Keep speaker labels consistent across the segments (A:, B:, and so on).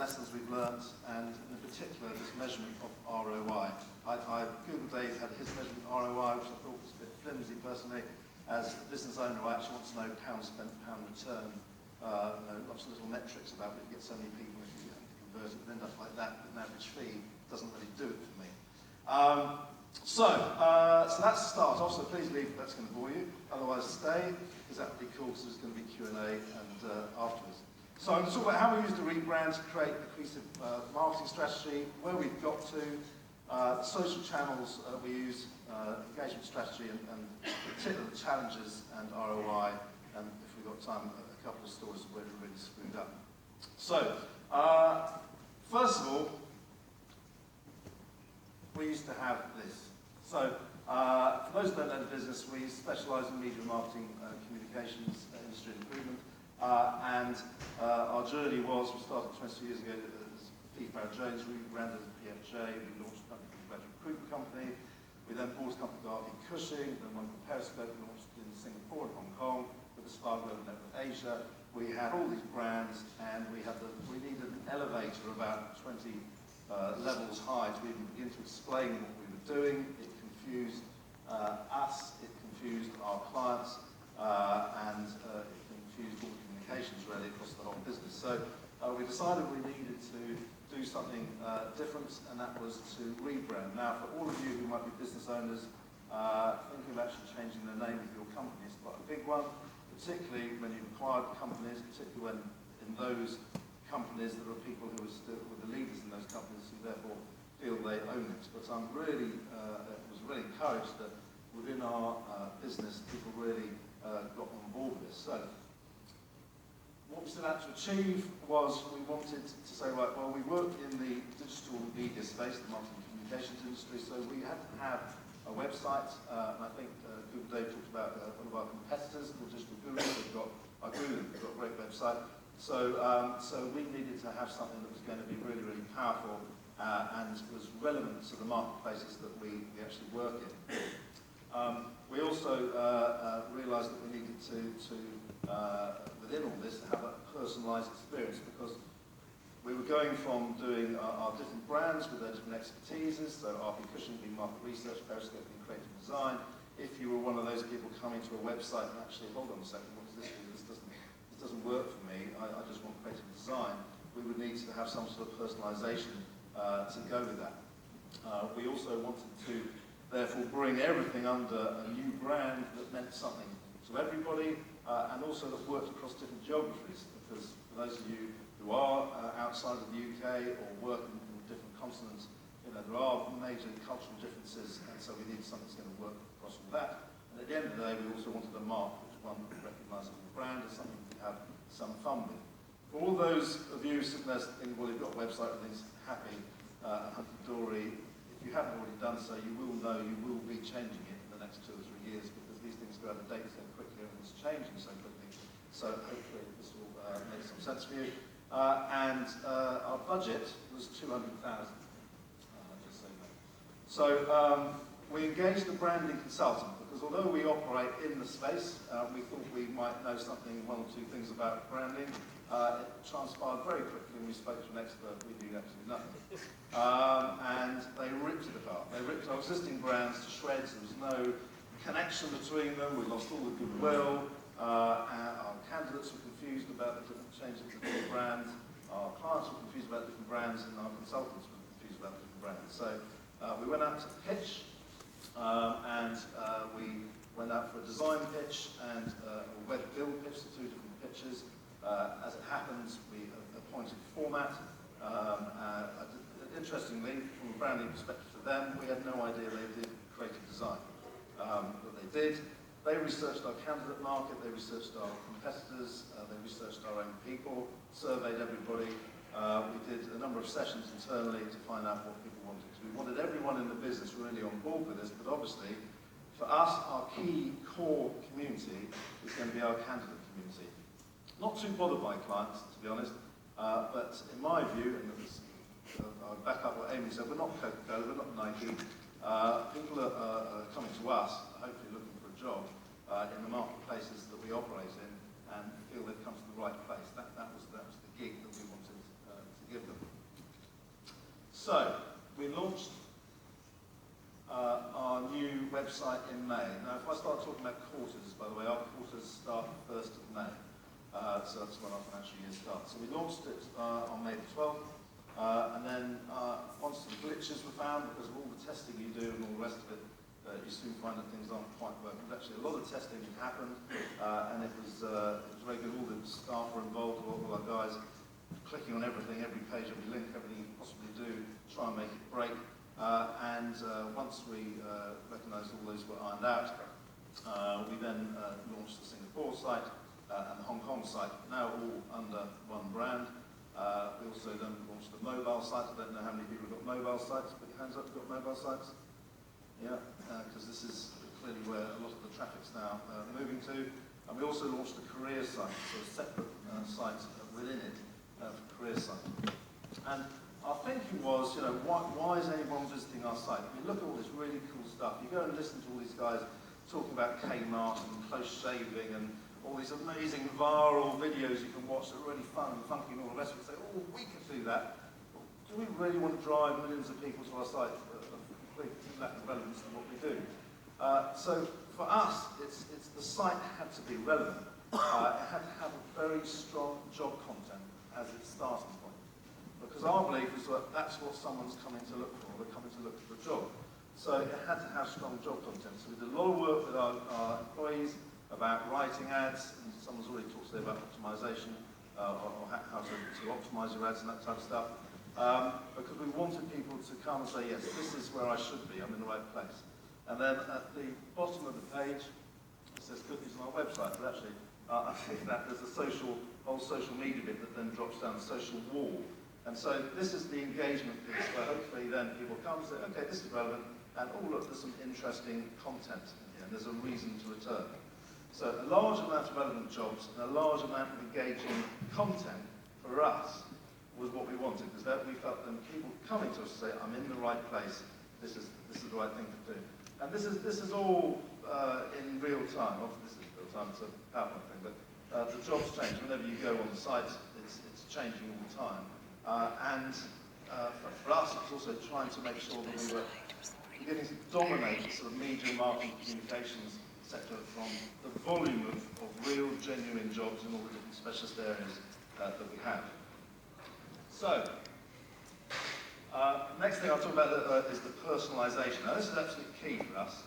A: lessons we've learnt, and in particular this measurement of ROI. Google Dave had his measurement ROI, which I thought was a bit flimsy personally. As a business owner, I actually want to know pound spent, pound return. Lots of little metrics about if you get so many people, if you convert it, and end up like that, but an average fee doesn't really do it for me. So that's the start off, so please leave if that's going to bore you. Otherwise stay, because that would be cool, because there's going to be Q&A and afterwards. So I'm going to talk about how we use the rebrand to create a cohesive marketing strategy, where we've got to, the social channels we use, engagement strategy, and particularly the challenges and ROI, and if we've got time, a couple of stories of where we really screwed up. So, first of all, we used to have this. So, for those who don't know the business, we specialise in media marketing, communications, industry and recruitment. Our journey was, we started 20 years ago as P. Farrow Jones, we rebranded as PFJ, we launched a company called Recruitment Company. We then bought a company called RP Cushing, then one called Periscope, we launched in Singapore and Hong Kong, with a Spargo network in Asia. We had all these brands, and we needed an elevator about 20 levels high to even begin to explain what we were doing. It confused us, it confused our clients, and it confused all the communications really across the whole business. So we decided we needed to do something different, and that was to rebrand. Now, for all of you who might be business owners, thinking of actually changing the name of your company is quite a big one, particularly when you've acquired companies, particularly when in those companies there are people who are still the leaders in those companies who therefore feel they own it. But I'm really, was really encouraged that within our business, people really got on board with this. So, what we set out to achieve was we wanted to say, right, well, we work in the digital media space, the marketing communications industry, so we had to have a website, and I think Google Dave talked about one of our competitors, the digital guru. We've got a great website. So we needed to have something that was going to be really, really powerful and was relevant to the marketplaces that we actually work in. We also realised that we needed to within all this, to have a personalised experience, because we were going from doing our different brands with their different expertises, so RP Cushing being market research, Periscope being creative design. If you were one of those people coming to a website and actually, hold on a second, what does this do? This doesn't work for me, I just want creative design, we would need to have some sort of personalisation to go with that. We also wanted to therefore bring everything under a new brand that meant something to everybody, and also that worked across different geographies, because for those of you who are outside of the UK or work in different continents, there are major cultural differences, and so we need something that's going to work across all that. And at the end of the day, we also wanted a mark, which one recognisable brand, as something we have some fun with. For all those of you sitting there thinking, well, you've got a website, everything's happy and hunky-dory, if you haven't already done so, you will know you will be changing it in the next 2 or 3 years, because these things go out of date so quickly, everything's changing so quickly. So hopefully this will make some sense for you. And our budget was 200,000. Just say that. So we engaged a branding consultant, because although we operate in the space, we thought we might know something, 1 or 2 things about branding. It transpired very quickly when we spoke to an expert, we knew absolutely nothing. And they ripped it apart. They ripped our existing brands to shreds. There was no connection between them. We lost all the goodwill. Our candidates were confused about the different changes to the brands. Our clients were confused about different brands, and our consultants were confused about different brands. So we went out to pitch, and we went out for a design pitch and a web build pitch, the 2 different pitches. As it happens, we appointed format. Interestingly, from a branding perspective for them, we had no idea they did creative design. But they did. They researched our candidate market, they researched our competitors, they researched our own people, surveyed everybody. We did a number of sessions internally to find out what people wanted. We wanted everyone in the business really on board with this, but obviously, for us, our key core community is going to be our candidate community. Not too bothered by clients, to be honest, but in my view, and I'll back up what Amy said, we're not Coca-Cola, we're not Nike. People are coming to us, hopefully looking for a job in the marketplaces that we operate in, and feel they've come to the right place. That was the gig that we wanted to give them. So, we launched our new website in May. Now, if I start talking about quarters, by the way, our quarters start 1st of May. So that's when our financial year starts. So we launched it on May the 12th. And then once some glitches were found, because of all the testing you do and all the rest of it, you soon find that things aren't quite working. But actually, a lot of testing had happened, and it was very good. All the staff were involved, all our guys, clicking on everything, every page, every link, everything you can possibly do, try and make it break. And once we recognised all those were ironed out, we then launched the Singapore site and the Hong Kong site, now all under one brand. We also then launched the mobile site. I don't know how many people have got mobile sites. Put your hands up if you've got mobile sites. Yeah, because this is clearly where a lot of the traffic's now moving to. And we also launched the career site, so a separate site within it for career site. And our thinking was, you know, why is anyone visiting our site? You look at all this really cool stuff. You go and listen to all these guys talking about Kmart and close shaving and all these amazing viral videos you can watch that are really fun and funky and all the rest of it. Say, oh, we could do that. Do we really want to drive millions of people to our site of complete lack of relevance to what we do? So for us, it's the site had to be relevant. It had to have a very strong job content as its starting point. Because our belief is that that's what someone's coming to look for. They're coming to look for a job. So it had to have strong job content. So we did a lot of work with our employees about writing ads, and someone's already talked today about optimization, or how to optimize your ads and that type of stuff. Because we wanted people to come and say, yes, this is where I should be, I'm in the right place. And then at the bottom of the page, it says cookies on our website, but actually, I think that there's a whole social media bit that then drops down the social wall. And so this is the engagement piece, where hopefully then people come and say, okay, this is relevant, and oh look, there's some interesting content in here, and there's a reason to return. So a large amount of relevant jobs and a large amount of engaging content for us was what we wanted, because we felt that people coming to us to say, I'm in the right place, this is the right thing to do. And this is all in real time. Obviously, this is real time, it's a PowerPoint thing, but the jobs change. Whenever you go on the site, it's changing all the time. And for us, it's also trying to make sure that we were beginning to dominate the sort of media, marketing, communications sector from the volume of real, genuine jobs in all the different specialist areas that we have. So, next thing I'll talk about is the personalisation. Now, this is absolutely key for us.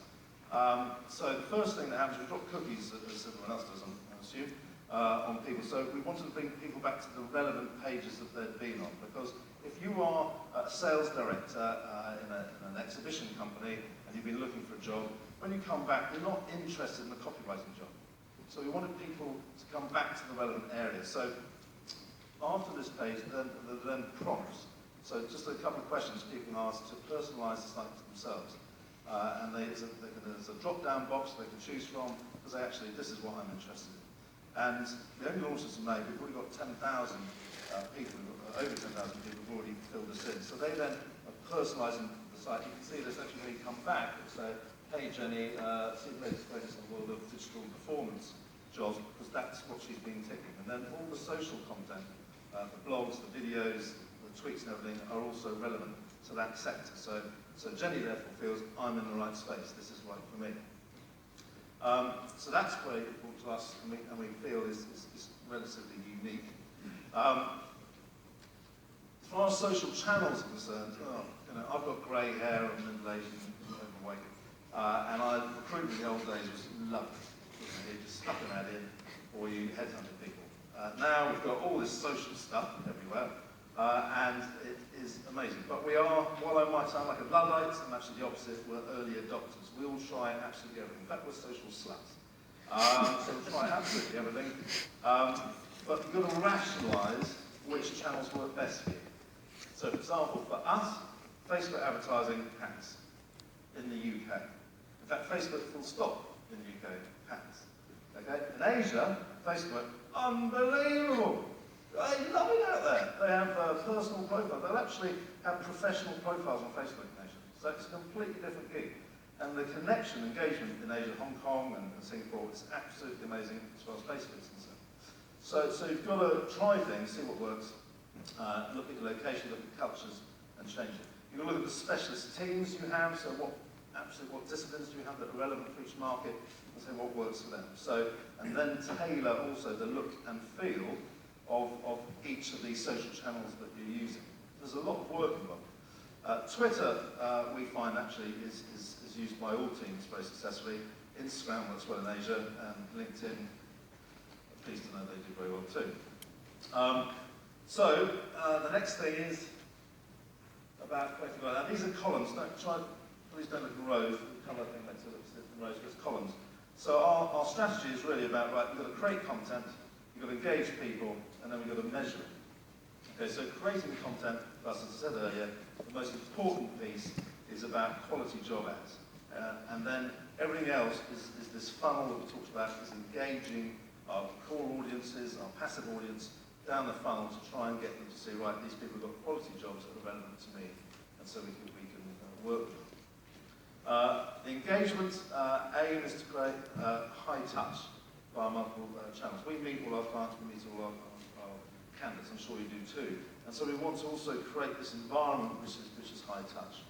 A: So the first thing that happens, we drop cookies, as everyone else does, I assume, on people. So we wanted to bring people back to the relevant pages that they'd been on. Because if you are a sales director in an exhibition company and you've been looking for a job, when you come back, you're not interested in the copywriting job. So we wanted people to come back to the relevant areas. So after this page, then prompts. So just a couple of questions people can ask to personalise the site to themselves. And there's a drop-down box they can choose from, because this is what I'm interested in. And we only launched this in May, we've already got 10,000 people, over 10,000 people have already filled this in. So they then are personalising the site. You can see this actually when you come back, it's hey Jenny, see the latest focus on the world of digital performance jobs, because that's what she's been ticking. And then all the social content, the blogs, the videos, the tweets and everything are also relevant to that sector. So Jenny therefore feels, I'm in the right space, this is right for me. So that's very important to us, and we feel is relatively unique. As far as social channels are concerned, I've got grey hair, I'm middle-aged and overweight. And recruitment in the old days was lovely. You just stuck an ad in, or you headhunted people. Now we've got all this social stuff everywhere, and it is amazing. But we are, while I might sound like a Luddite, I'm actually the opposite. We're early adopters. We all try absolutely everything. In fact, we're social sluts. So we'll try absolutely everything. But you've got to rationalise which channels work best for you. So, for example, for us, Facebook advertising has in the UK. In fact, Facebook full stop in the UK has. Okay? In Asia, Facebook, unbelievable. They love it out there. They have personal profiles. They'll actually have professional profiles on Facebook in Asia. So it's a completely different gig. And the connection, engagement in Asia, Hong Kong and Singapore is absolutely amazing as far as Facebook is concerned. So you've got to try things, see what works, look at your location, look at cultures, and change it. You can look at the specialist teams you have, so what disciplines do you have that are relevant for each market, and say what works for them. So, and then tailor also the look and feel of each of these social channels that you're using. There's a lot of work involved. Twitter, we find actually is used by all teams very successfully. Instagram works well in Asia, and LinkedIn, I'm pleased to know they do very well too. The next thing is about collecting like that. These are columns. Please don't look at rows. The colour thing makes it look in rows, but it's columns. So our strategy is really about, right, we've got to create content, you've got to engage people, and then we've got to measure it. Okay, so creating content, as I said earlier, the most important piece is about quality job ads. And then everything else is this funnel that we talked about, is engaging our core audiences, our passive audience, down the funnel to try and get them to see, right, these people have got quality jobs that are relevant to me, and so we can work with them. The engagement aim is to create high touch via multiple channels. We meet all our clients, we meet all our candidates, I'm sure you do too. And so we want to also create this environment which is high touch.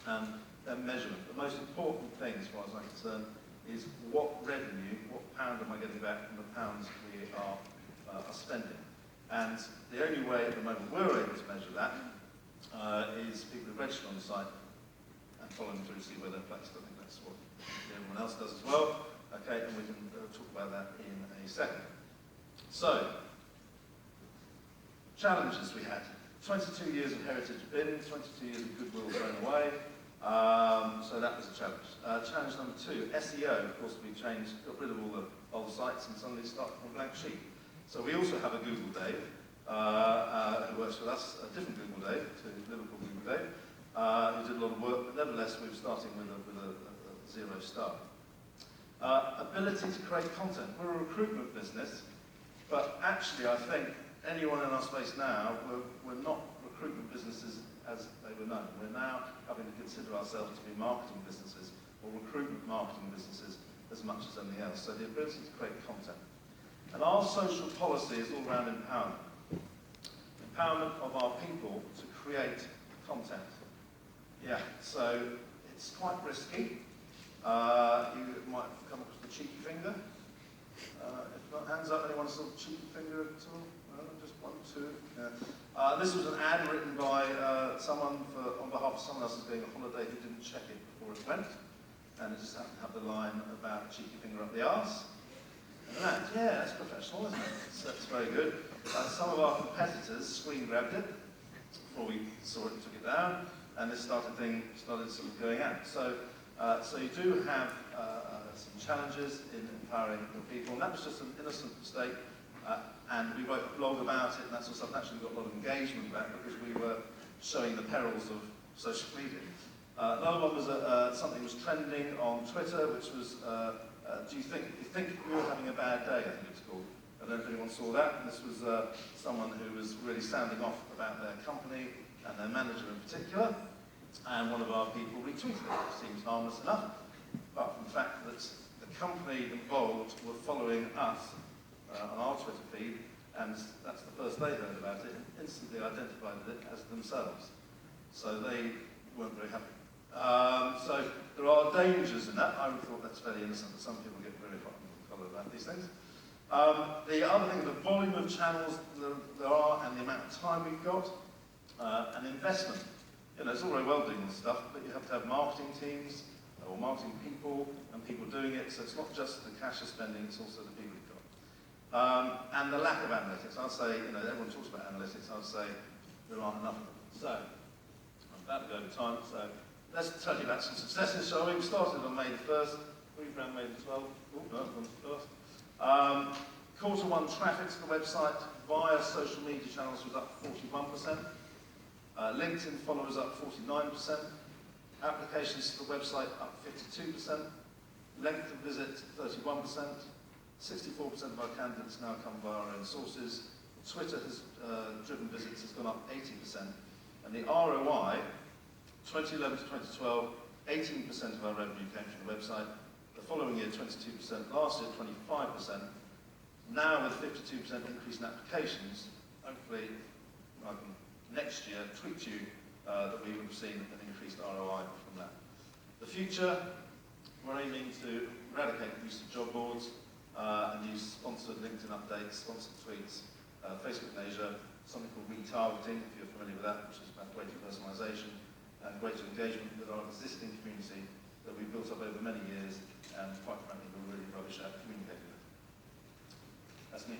A: And then measurement. The most important thing, as far as I'm concerned, is what revenue, what pound am I getting back from the pounds we are spending. And the only way at the moment we're able to measure that is people who register on the site and follow them through to see where they're placed. I think that's what everyone else does as well. Okay, and we can talk about that in a second. So, challenges we had. 22 years of heritage bin, 22 years of goodwill thrown away. So that was a challenge. Challenge number 2, SEO. Of course, we got rid of all the old sites and suddenly started from a blank sheet. So we also have a Google Dave who works with us, a different Google Dave to Liverpool Google Dave, who did a lot of work, but nevertheless we were starting with a zero start. Ability to create content. We're a recruitment business, but actually I think anyone in our space now, we're not recruitment businesses as they were known. We're now having to consider ourselves to be marketing businesses or recruitment marketing businesses as much as anything else. So the ability to create content. And our social policy is all around empowerment. Empowerment of our people to create content. Yeah, so it's quite risky. You might come across the cheeky finger. If not, hands up, anyone saw the cheeky finger at all? No, just 1, 2. Yeah. This was an ad written by someone on behalf of someone else who's going on holiday who didn't check it before it went. And it just happened to have the line about cheeky finger up the arse. Yeah, that's professional, isn't it? That's very good. Some of our competitors screen grabbed it before we saw it and took it down, and this started sort of going out. So you do have some challenges in empowering your people, and that was just an innocent mistake. And we wrote a blog about it, and that sort of stuff. Actually, we got a lot of engagement back because we were showing the perils of social media. Another one was something was trending on Twitter, which was. Do you think you were having a bad day, I think it's called. I don't know if anyone saw that. And this was someone who was really sounding off about their company and their manager in particular. And one of our people retweeted it. It seems harmless enough. But from the fact that the company involved were following us on our Twitter feed, and that's the first they heard about it, and instantly identified it as themselves. So they weren't very happy. So there are dangers in that. I would have thought that's fairly innocent, but some people get very followed about these things. The other thing, the volume of channels there are and the amount of time we've got, and investment. You know, it's all very well doing this stuff, but you have to have marketing teams or marketing people and people doing it. So it's not just the cash you're spending; it's also the people you've got. And the lack of analytics. I'd say, you know, everyone talks about analytics. I'd say there aren't enough of them. So I'm about to go over time. So let's tell you about some successes, shall we? We started on May the 1st, we've ran May the 12th. Oh, no, on the 1st. Q1 traffic to the website via social media channels was up 41%. LinkedIn followers up 49%. Applications to the website up 52%. Length of visit 31%. 64% of our candidates now come via our own sources. Twitter has driven visits has gone up 80%. And the ROI, 2011 to 2012, 18% of our revenue came from the website. The following year, 22%. Last year, 25%. Now, with 52% increase in applications, hopefully, I can next year tweet you that we would have seen an increased ROI from that. The future, we're aiming to eradicate the use of job boards and use sponsored LinkedIn updates, sponsored tweets, Facebook in Asia, something called retargeting, if you're familiar with that, which is about greater personalisation and greater engagement with our existing community that we've built up over many years, and quite frankly, we're really rubbish at communicating with. That's me.